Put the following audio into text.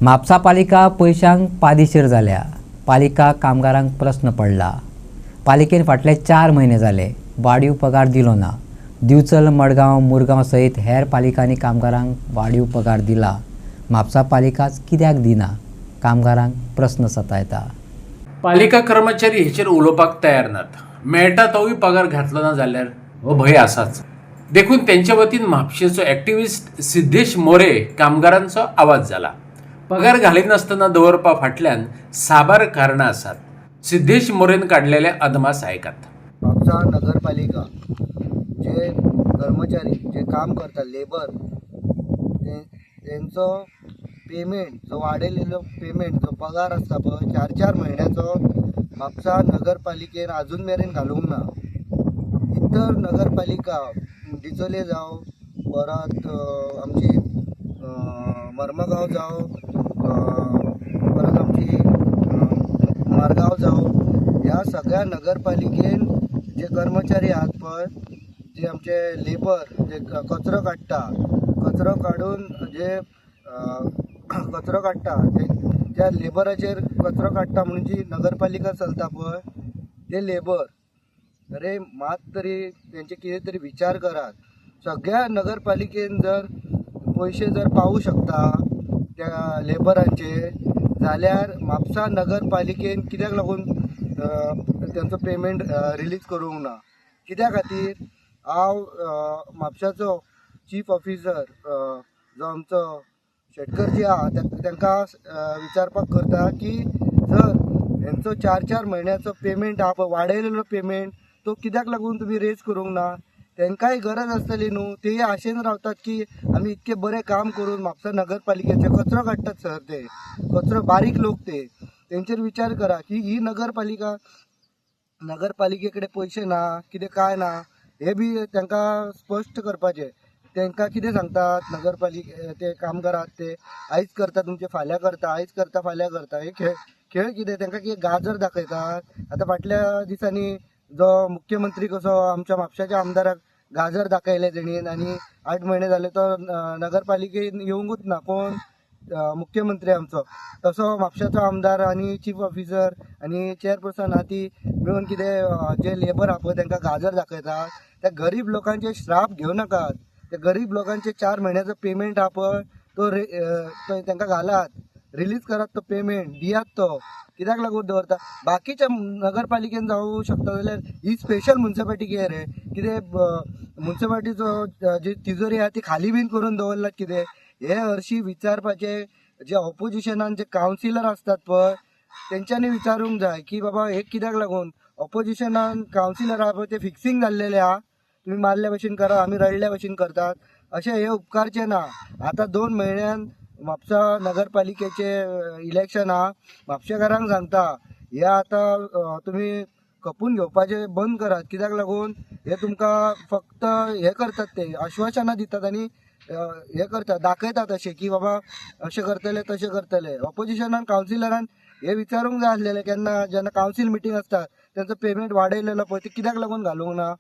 म्हापसा पालिका पयशांक पादेशीर जाल्या. पालिका कामगारांक प्रस्न पडला. पालिकेन फाटले 4 म्हयने जाले वाडीव पगार दिलो ना. दिवचल, मडगांव, मुरगांव सयत हेर पालिकांनी कामगारांक वाडीव पगार दिला. म्हापसा पालिकाच कित्याक दिना? कामगारांक प्रस्न सतायता. पालिका कर्मचारी हेचेर उलोवपाक तयार नात. मेळटा तोय पगार घातलो ना जाल्यार हो भंय आसाच. देखून तेंचे वतीन म्हापशेचो एक्टिव्हिस्ट सिद्धेश मोरे कामगारांचो आवाज जाला. पगार घालिनासतना दवरपा फाटल्यान साबार कारणां आसात. सिद्धेश मोरेन काडलेले अदमास आयकात. म्हापसा नगरपालिका जे कर्मचारी जे काम करतात लेबर त्यांचो पेमेंट जो वाडयलेलो पेमेंट जो पगार आसता पळय 4-4 म्हयन्याचो म्हापसा नगरपालिकेन अजून मेरेन घालूंक ना. इतर नगरपालिका डिचोले जावं, परत आमची मर्मगांव जावं, परत आमची मारगांव जावं, ह्या सगळ्या नगरपालिकेन जे कर्मचारी आहात पळय, जे आमचे लेबर जे कचरो काडटा, कचरो काडून जे कचरो काडटा त्या लेबराचेर कचरो काडटा म्हणून जी नगरपालिका चलता पळय ते लेबर, अरे मात तरी तेंचे कितें तरी विचार करात. सगळ्या नगरपालिकेन जर पयशे जर पावू शकता त्या लेबरांचे जाल्यार म्हापसा नगरपालिकेन कित्याक लागून त्यांचो पेमेंट रिलीज करूंक ना? कित्या खातीर हांव म्हापशाचो चीफ ऑफिसर जो आमचो शेटकरजी आहा तांकां विचारपाक करता की जर हेंचो 4-4 म्हयन्याचो पेमेंट आहा पळय वाडयलेलो पेमेंट तो कित्याक लागून तुमी रेज करूंक ना? तांकांय गरज आसतली न्हू. तेय आशेन रावतात की आमी इतके बरें काम करून म्हापसा नगरपालिकेचे कचरो काडटात सर, ते कचरो बारीक लोक तेंचेर विचार करा की ही नगरपालिके कडेन पयशे ना कितें काय ना हे बी तांकां स्पश्ट करपाचें. तांकां कितें सांगतात नगरपालिके ते कामगार आहात ते आयज करता तुमचे फाल्यां करता, आयज करता फाल्यां करता. हे खेळ कितें? तांकां कितें गाजर दाखयतात? आतां फाटल्या दिसांनी जो मुख्यमंत्री कसो आमच्या म्हापशाच्या आमदाराक गाजर दाखयले तेणीन आनी 8 म्हयने जाले तो नगरपालिकेन येवंकूच ना. कोण? मुख्यमंत्री आमचो. तसो म्हापशाचो आमदार आनी चीफ ऑफिसर आनी चेअरपर्सन आहा ती मेळून कितें जे लेबर आहा पळय तांकां गाजर दाखयतात. त्या गरीब लोकांचे श्राप घेवं नाकात. त्या गरीब लोकांचे 4 म्हयन्याचो पेमेंट आहा पळय तो तांकां घालात, रिलीज करात तो पेमेंट, दियात तो. कित्याक लागून दवरता? बाकीच्या नगरपालिकेन जावं शकता जाल्यार ही स्पेशल म्युन्सिपालिटी रे कितें म्युन्सिपालिटीचो जी तिजोरी आहा ती खाली बीन करून दवरलात कितें? हे हरशीं विचारपाचे जे ऑपोजिशनान जे कावन्सिलर आसतात पळय तेंच्यांनी विचारूंक जाय की बाबा हे कित्याक लागून ऑपोजिशनान कावन्सिलर आहा पळय ते फिक्सिंग जाल्लेले आहा. तुम्ही मारल्या भशेन करा, आमी रडल्या भशेन करतात अशें हे उपकारचे ना. आतां 2 म्हयन्यान म्हापसा नगरपालिकेचे इलेक्शन आहा. म्हापशेकारांक सांगता हे आतां तुमी खपून घेवपाचे बंद करात. कित्याक लागून हे तुमकां फक्त हे करतात, ते आश्वासनां दितात आनी हे करतात, दाखयतात अशें की बाबा अशें करतले तशें करतले. ऑपोजिशनान कावन्सिलरान हे विचारूंक जाय आसलेलें केन्ना जेन्ना कावन्सील मिटींग आसता त्यांचं पेमेंट वाडयलेलो पळय ते कित्याक लागून घालूंक ना?